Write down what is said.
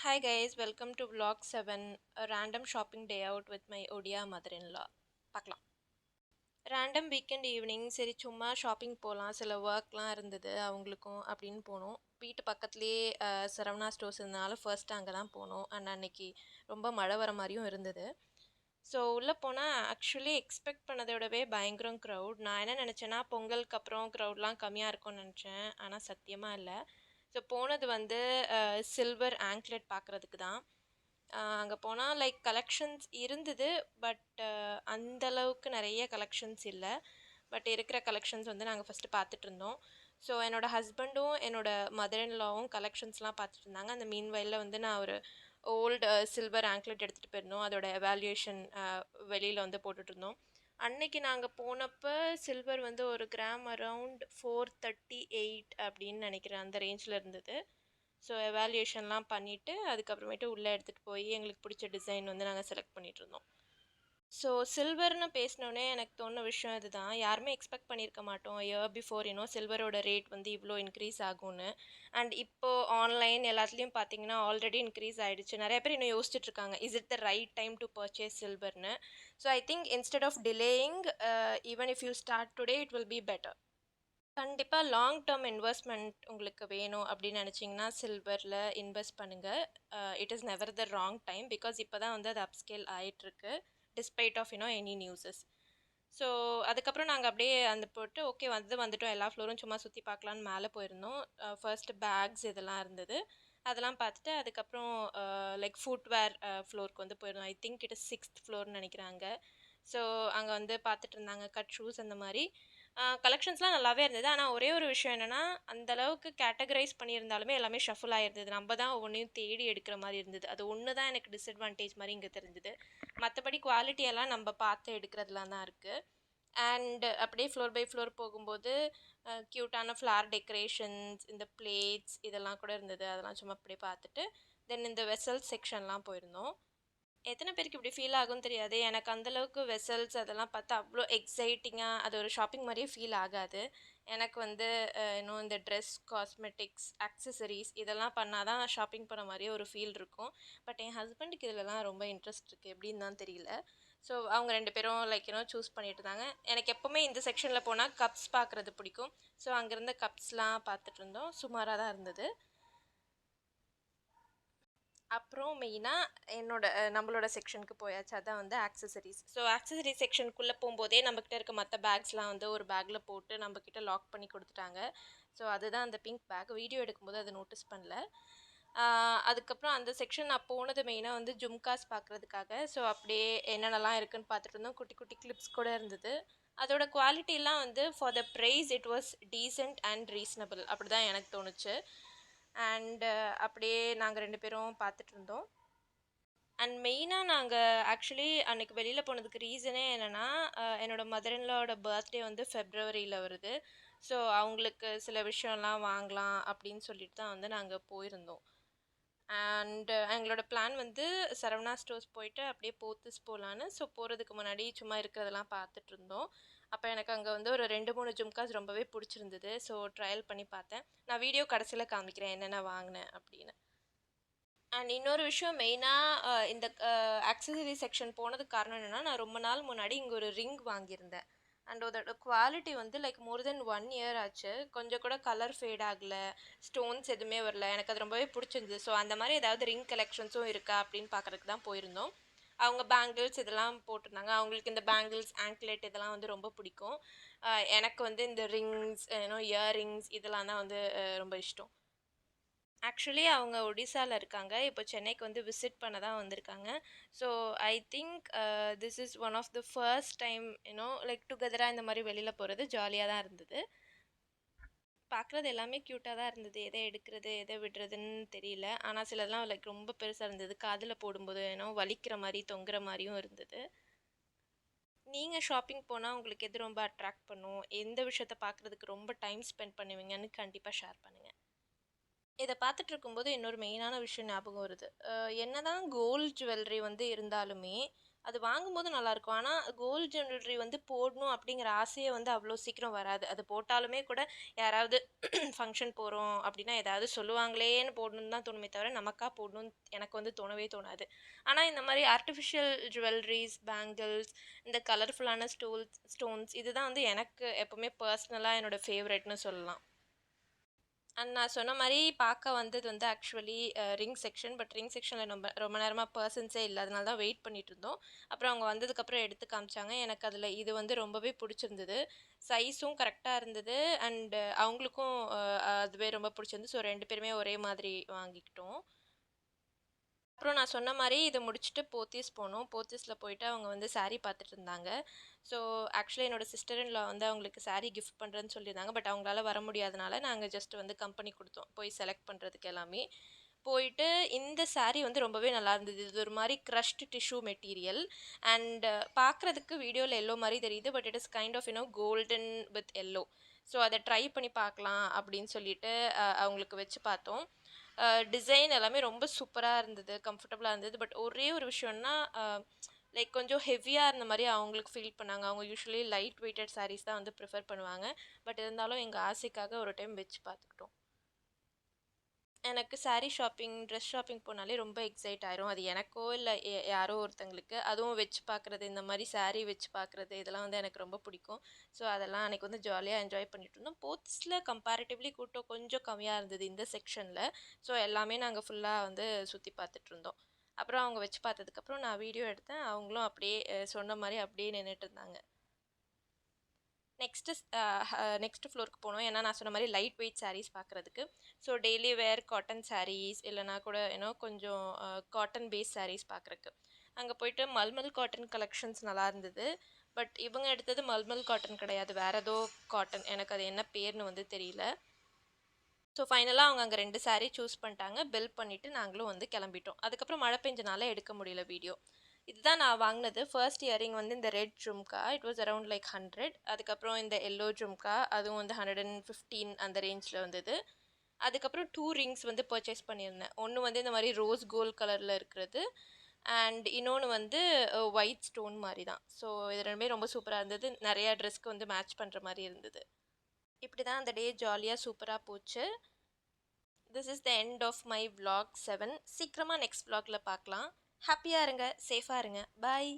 Hi guys, welcome to vlog 7, a random shopping day out with my Odia mother-in-law. பார்க்கலாம். Random weekend evening சரி சும்மா shopping போகலாம், சில ஒர்க்லாம் இருந்தது அவங்களுக்கும் அப்படின்னு போனோம். வீட்டு பக்கத்துலேயே சரவணா ஸ்டோர்ஸ் இருந்தனால ஃபர்ஸ்ட் அங்கே தான் போனோம். அண்ட் அன்னைக்கு ரொம்ப மழை வர மாதிரியும் இருந்தது. ஸோ உள்ளே போனால் ஆக்சுவலி எக்ஸ்பெக்ட் பண்ணதை விடவே பயங்கரம் க்ரௌட். நான் என்ன நினச்சேன்னா பொங்கலுக்கு அப்புறம் க்ரௌட்லாம் கம்மியாக இருக்கும்னு நினச்சேன். ஆனால் சத்தியமாக இல்லை. ஸோ போனது வந்து சில்வர் ஆங்க்லெட் பார்க்குறதுக்கு தான். அங்கே போனால் லைக் கலெக்ஷன்ஸ் இருந்தது. பட் அந்தளவுக்கு நிறைய கலெக்ஷன்ஸ் இல்லை. பட் இருக்கிற கலெக்ஷன்ஸ் வந்து நாங்கள் ஃபஸ்ட்டு பார்த்துட்ருந்தோம். ஸோ என்னோடய ஹஸ்பண்டும் என்னோடய மதர் இன் லாவும் கலெக்ஷன்ஸ்லாம் பார்த்துட்டு இருந்தாங்க. அந்த மீன் வயலில் வந்து நான் ஒரு ஓல்டு சில்வர் ஆங்க்லெட் எடுத்துகிட்டு போயிருந்தோம். அதோட எவால்யூஷன் வெளியில் வந்து போட்டுட்ருந்தோம். அன்னைக்கு நாங்கள் போனப்போ சில்வர் வந்து ஒரு கிராம் அரவுண்ட் 438 அப்படின்னு நினைக்கிறேன், அந்த ரேஞ்சில் இருந்தது. ஸோ எவால்யூஷன்லாம் பண்ணிவிட்டு அதுக்கப்புறமேட்டு உள்ளே எடுத்துகிட்டு போய் எங்களுக்கு பிடிச்ச டிசைன் வந்து நாங்கள் செலக்ட் பண்ணிகிட்ருந்தோம். ஸோ சில்வர்னு பேசினோடனே எனக்கு தோணுன விஷயம் இதுதான். யாருமே எக்ஸ்பெக்ட் பண்ணியிருக்க மாட்டோம் இயர் பிஃபோர் சில்வரோட ரேட் வந்து இவ்வளோ இன்க்ரீஸ் ஆகும்னு. அண்ட் இப்போது ஆன்லைன் எல்லாத்துலேயும் பார்த்தீங்கன்னா ஆல்ரெடி இன்க்ரீஸ் ஆகிடுச்சு. நிறைய பேர் இன்னும் யோசிச்சுட்ருக்காங்க, is it the right time to purchase சில்வர்னு. So I think instead of delaying, even if you start today it will be better. கண்டிப்பாக லாங் டேர்ம் இன்வெஸ்ட்மெண்ட் உங்களுக்கு வேணும் அப்படின்னு நினச்சிங்கன்னா சில்வரில் இன்வெஸ்ட் பண்ணுங்கள். It is never the wrong time, because இப்போ தான் வந்து அது அப்ஸ்கேல் ஆகிட்டுருக்கு despite of any newses. So அதுக்கப்புறம் நாங்கள் அப்படியே அந்த போட்டு ஓகே வந்துட்டோம், எல்லா ஃப்ளோரும் சும்மா சுற்றி பார்க்கலான்னு மேலே போயிருந்தோம். ஃபர்ஸ்ட் பேக்ஸ் இதெல்லாம் இருந்தது, அதெல்லாம் பார்த்துட்டு அதுக்கப்புறம் லைக் ஃபுட்வேர் ஃப்ளோருக்கு வந்து போயிருந்தோம். I think it is 6th ஃப்ளோர்னு நினைக்கிறாங்க. ஸோ அங்கே வந்து பார்த்துட்டு இருந்தாங்க கட் ஷூஸ் அந்த மாதிரி கலெக்ஷன்ஸ்லாம் நல்லாவே இருந்தது. ஆனால் ஒரே ஒரு விஷயம் என்னென்னா, அந்தளவுக்கு கேட்டகரைஸ் பண்ணியிருந்தாலுமே எல்லாமே ஷஃபில் ஆகிருந்தது. நம்ம தான் ஒவ்வொன்றையும் தேடி எடுக்கிற மாதிரி இருந்தது. அது ஒன்று தான் எனக்கு டிஸ்அட்வான்டேஜ் மாதிரி இங்கே தெரிஞ்சுது. மற்றபடி குவாலிட்டியெல்லாம் நம்ம பார்த்து எடுக்கிறதுலாம் தான் இருக்குது. அண்ட் அப்படியே ஃப்ளோர் பை ஃப்ளோர் போகும்போது க்யூட்டான ஃப்ளார் டெக்கரேஷன்ஸ், இந்த பிளேட்ஸ் இதெல்லாம் கூட இருந்தது. அதெல்லாம் சும்மா அப்படியே பார்த்துட்டு தென் இந்த வெசல்ஸ் செக்ஷன்லாம் போயிருந்தோம். எத்தனை பேருக்கு இப்படி ஃபீல் ஆகும்னு தெரியாது. எனக்கு அந்தளவுக்கு வெசல்ஸ் அதெல்லாம் பார்த்தா அவ்வளோ எக்ஸைட்டிங்காக அது ஒரு ஷாப்பிங் மாதிரியே ஃபீல் ஆகாது. எனக்கு வந்து இன்னும் இந்த ட்ரெஸ், காஸ்மெட்டிக்ஸ், ஆக்சசரிஸ் இதெல்லாம் பண்ணால் தான் ஷாப்பிங் பண்ண மாதிரியே ஒரு ஃபீல் இருக்கும். பட் என் ஹஸ்பண்டுக்கு இதிலலாம் ரொம்ப இன்ட்ரெஸ்ட் இருக்குது, எப்படின்னு தான் தெரியல. ஸோ அவங்க 2 பேரும் லைக் சூஸ் பண்ணிட்டு இருந்தாங்க. எனக்கு எப்போவுமே இந்த செக்ஷனில் போனால் கப்ஸ் பார்க்குறது பிடிக்கும். ஸோ அங்கேருந்த கப்ஸ்லாம் பார்த்துட்டு இருந்தோம். சுமாராக தான் இருந்தது. அப்புறம் மெயினாக நம்மளோட செக்ஷனுக்கு போயாச்சு. அதான் வந்து ஆக்சசரிஸ். ஸோ ஆக்சசரிஸ் செக்ஷனுக்குள்ளே போகும்போதே நம்மக்கிட்ட இருக்க மற்ற பேக்ஸ்லாம் வந்து ஒரு பேக்கில் போட்டு நம்மக்கிட்ட லாக் பண்ணி கொடுத்துட்டாங்க. ஸோ அதுதான் அந்த பிங்க் பேக். வீடியோ எடுக்கும்போது அதை நோட்டீஸ் பண்ணல. அதுக்கப்புறம் அந்த செக்ஷன் நான் போனது மெயினாக வந்து ஜும்காஸ் பார்க்குறதுக்காக. ஸோ அப்படியே என்னென்னலாம் இருக்குதுன்னு பார்த்துட்டு இருந்தோம். குட்டி குட்டி கிளிப்ஸ் கூட இருந்தது. அதோட குவாலிட்டிலாம் வந்து for the price it was decent and reasonable, அப்படி தான் எனக்கு தோணுச்சு. அண்டு அப்படியே நாங்கள் 2 பேரும் பார்த்துட்ருந்தோம். அண்ட் மெயினாக நாங்கள் ஆக்சுவலி அன்றைக்கி வெளியில் போனதுக்கு ரீசனே என்னென்னா, என்னோடய மதர் இன்லாவோட பர்த்டே வந்து ஃபெப்ரவரியில் வருது. ஸோ அவங்களுக்கு சில விஷயம்லாம் வாங்கலாம் அப்படின்னு சொல்லிட்டு தான் வந்து நாங்கள் போயிருந்தோம். அண்டு எங்களோட பிளான் வந்து சரவணா ஸ்டோர்ஸ் போயிட்டு அப்படியே போத்தீஸ் போகலான்னு. ஸோ போகிறதுக்கு முன்னாடி சும்மா இருக்கிறதெல்லாம் பார்த்துட்ருந்தோம். அப்போ எனக்கு அங்கே வந்து ஒரு 2, 3 ஜும்காஸ் ரொம்பவே பிடிச்சிருந்தது. ஸோ ட்ரையல் பண்ணி பார்த்தேன். நான் வீடியோ கடைசியில் காமிக்கிறேன் என்னென்ன வாங்கினேன் அப்படின்னு. அண்ட் இன்னொரு விஷயம் மெயினாக இந்த ஆக்சசரி செக்ஷன் போனதுக்கு காரணம் என்னென்னா, நான் ரொம்ப நாள் முன்னாடி இங்கே ஒரு ரிங் வாங்கியிருந்தேன். அண்ட் அதோட குவாலிட்டி வந்து லைக் மோர் தென் 1 இயர் ஆச்சு. கொஞ்சம் கூட கலர் ஃபேட் ஆகலை, ஸ்டோன்ஸ் எதுவுமே வரல. எனக்கு அது ரொம்பவே பிடிச்சிருந்தது. ஸோ அந்த மாதிரி ஏதாவது ரிங் கலெக்ஷன்ஸும் இருக்கா அப்படின்னு பார்க்குறதுக்கு தான் போயிருந்தோம். அவங்க பேங்கிள்ஸ் இதெல்லாம் போட்டிருந்தாங்க. அவங்களுக்கு இந்த பேங்கிள்ஸ், ஆங்க்லெட் இதெல்லாம் வந்து ரொம்ப பிடிக்கும். எனக்கு வந்து இந்த ரிங்ஸ், இயர்ரிங்ஸ் இதெல்லாம் தான் வந்து ரொம்ப இஷ்டம். ஆக்சுவலி அவங்க ஒடிசாவில் இருக்காங்க. இப்போ சென்னைக்கு வந்து விசிட் பண்ண தான் வந்திருக்காங்க. So I think this is one of the first time like டுகெதராக இந்த மாதிரி வெளியில் போகிறது. ஜாலியாக தான் இருந்தது. பார்க்குறது எல்லாமே க்யூட்டாக தான் இருந்தது. எதை எடுக்கிறது எதை விடுறதுன்னு தெரியல. ஆனால் சிலதெல்லாம் லைக் ரொம்ப பெருசாக இருந்தது. காதில் போடும்போது வலிக்கிற மாதிரி தொங்குற மாதிரியும் இருந்தது. நீங்கள் ஷாப்பிங் போனால் உங்களுக்கு எது ரொம்ப அட்ராக்ட் பண்ணும், எந்த விஷயத்த பார்க்குறதுக்கு ரொம்ப டைம் ஸ்பெண்ட் பண்ணுவீங்கன்னு கண்டிப்பாக ஷேர் பண்ணுங்கள். இதை பார்த்துட்டு இருக்கும்போது இன்னொரு மெயினான விஷயம் ஞாபகம் வருது. என்னதான் கோல்ட் ஜுவல்லரி வந்து இருந்தாலுமே அது வாங்கும்போது நல்லாயிருக்கும். ஆனா கோல்ட் ஜுவல்லரி வந்து போடணும் அப்படிங்கிற ஆசையே வந்து அவ்வளோ சீக்கிரம் வராது. அது போட்டாலுமே கூட யாராவது ஃபங்ஷன் போறோம் அப்படின்னா, ஏதாவது சொல்லுவாங்களேன்னு போடணும்னு தான் தோணுமே தவிர, நமக்கா போடணும்னு எனக்கு வந்து தோணவே தோணாது. ஆனா இந்த மாரி ஆர்ட்டிஃபிஷியல் ஜுவல்லரீஸ், பேங்கிள்ஸ், இந்த கலர்ஃபுல்லான ஸ்டோன்ஸ் இதுதான் வந்து எனக்கு எப்பவுமே பர்சனலா என்னோட ஃபேவரைட்ன்னு சொல்லலாம். அண்ட் நான் சொன்ன மாரி பார்க்க வந்தது வந்து actually ring section. But ring செக்ஷன்ல ரொம்ப ரொம்ப நேரமா பெர்சன்ஸே இல்ல. அதனால தான் வெயிட் பண்ணிட்டுருந்தோம். அப்புறம் அவங்க வந்ததுக்கப்புறம் எடுத்து காமிச்சாங்க. எனக்கு அதில இது வந்து ரொம்பவே புடிச்சிருந்தது. சைஸும் கரெக்ட்டா இருந்தது. அண்ட் அவங்களுக்கும் அதுவே ரொம்ப புடிச்சிருந்துது. ஸோ 2 பேருமே ஒரே மாதிரி வாங்கிக்கிட்டோம். அப்புறம் நான் சொன்ன மாரி இத முடிச்சுட்டு போத்தீஸ் போனோம். போத்தீஸ்ல போயிட்டு அவங்க வந்து சாரி பார்த்துட்டு இருந்தாங்க. ஸோ ஆக்சுவலி என்னோட சிஸ்டர் இன் லா வந்து அவங்களுக்கு சாரி கிஃப்ட் பண்றேன்னு சொல்லியிருந்தாங்க. பட் அவங்களால வர முடியாதனால நாங்க ஜஸ்ட் வந்து கம்பெனி குடுத்தோம். போய் செலக்ட் பண்றதுக்கு எல்லாமே. போயிட்டு இந்த சாரி வந்து ரொம்பவே நல்லா இருந்தது. இது ஒரு மாரி க்ரஷ்டு டிஷ்யூ மெட்டீரியல். அண்ட் பார்க்குறதுக்கு வீடியோல எல்லோ மாரி தெரியுது. But it is kind of golden with yellow. So அத ட்ரை பண்ணி பார்க்கலாம் அப்படின்னு சொல்லிட்டு அவங்களுக்கு வச்சு பார்த்தோம். டிசைன் எல்லாமே ரொம்ப சூப்பரா இருந்தது. கம்ஃபர்டபுளா இருந்தது. பட் ஒரே ஒரு விஷயம்னா, லைக் கொஞ்சம் ஹெவியா இருந்த மாரி அவங்களுக்கு ஃபீல் பண்ணாங்க. அவங்க யூசுவலி லைட் வெயிட்டட் சாரீஸ் தான் வந்து ப்ரிஃபர் பண்ணுவாங்க. பட் இருந்தாலும் எங்க ஆசைக்காக ஒரு டைம் வச்சு பார்த்துக்கிட்டோம். எனக்கு சாரீ ஷாப்பிங், ட்ரெஸ் ஷாப்பிங் போனாலே ரொம்ப எக்ஸைட் ஆயிரும். அது எனக்கோ இல்ல யாரோ ஒருத்தங்களுக்கு. அதுவும் வச்சு பார்க்குறது, இந்த மாரி சாரீ வச்சு பார்க்குறது, இதெல்லாம் வந்து எனக்கு ரொம்ப பிடிக்கும். ஸோ அதெல்லாம் அன்னைக்கு வந்து ஜாலியா என்ஜாய் பண்ணிட்டுருந்தோம். போத்தீஸ்ல கம்பேரிட்டிவ்லி கூட்டம் கொஞ்சம் கம்மியா இருந்தது இந்த செக்ஷன்ல. ஸோ எல்லாமே நாங்க ஃபுல்லா வந்து சுத்தி பார்த்துட்டுருந்தோம். அப்புறம் அவங்க வச்சு பார்த்ததுக்கப்புறம் நான் வீடியோ எடுத்தேன். அவங்களும் அப்படியே சொன்ன மாரி அப்படியே நின்னுட்டுருந்தாங்க. நெக்ஸ்ட்டு நெக்ஸ்ட் ஃப்ளோருக்கு போனோம். ஏன்னா நான் சொன்ன மாரி லைட் வெயிட் சாரீஸ் பார்க்குறதுக்கு. So daily wear cotton sarees இல்லைனா கூட கொஞ்சம் காட்டன் பேஸ் சாரீஸ் பார்க்குறக்கு. அங்கே போயிட்டு மல்மல் காட்டன் கலெக்ஷன்ஸ் நல்லா இருந்தது. பட் இவங்க எடுத்தது மல்மல் காட்டன் கிடையாது. வேற ஏதோ காட்டன். எனக்கு அது என்ன பேர்னு வந்து தெரியல. ஸோ ஃபைனலா அவங்க அங்க 2 சாரீ சூஸ் பண்ணிட்டாங்க. பில் பண்ணிட்டு நாங்களும் வந்து கிளம்பிட்டோம். அதுக்கப்புறம் மழை பெஞ்சனால எடுக்க முடியல வீடியோ. இதுதான் நான் வாங்குனது. ஃபர்ஸ்ட் இயரிங் வந்து இந்த red jhumka. It was around like 100. அதுக்கப்புறம் இந்த எல்லோ ஜும்கா. அதுவும் வந்து 115 அந்த ரேஞ்ச்ல வந்தது. அதுக்கப்புறம் 2 ரிங்ஸ் வந்து பர்ச்சேஸ் பண்ணியிருந்தேன். ஒண்ணு வந்து இந்த மாரி ரோஸ் கோல்ட் கலர்ல இருக்கிறது. அண்ட் இன்னொன்னு வந்து ஒயிட் ஸ்டோன் மாரி தான். ஸோ இது 2மே ரொம்ப சூப்பரா இருந்தது. நெறைய ட்ரெஸ்க்கு வந்து மேட்ச் பண்ற மாரி இருந்தது. இப்படி தான் அந்த டே ஜாலியா சூப்பரா போச்சு. This is the end of my vlog 7. சீக்கிரமா நெக்ஸ்ட் vlogல பார்க்கலாம். ஹாப்பியா இருங்க, சேஃபா இருங்க. பாய்.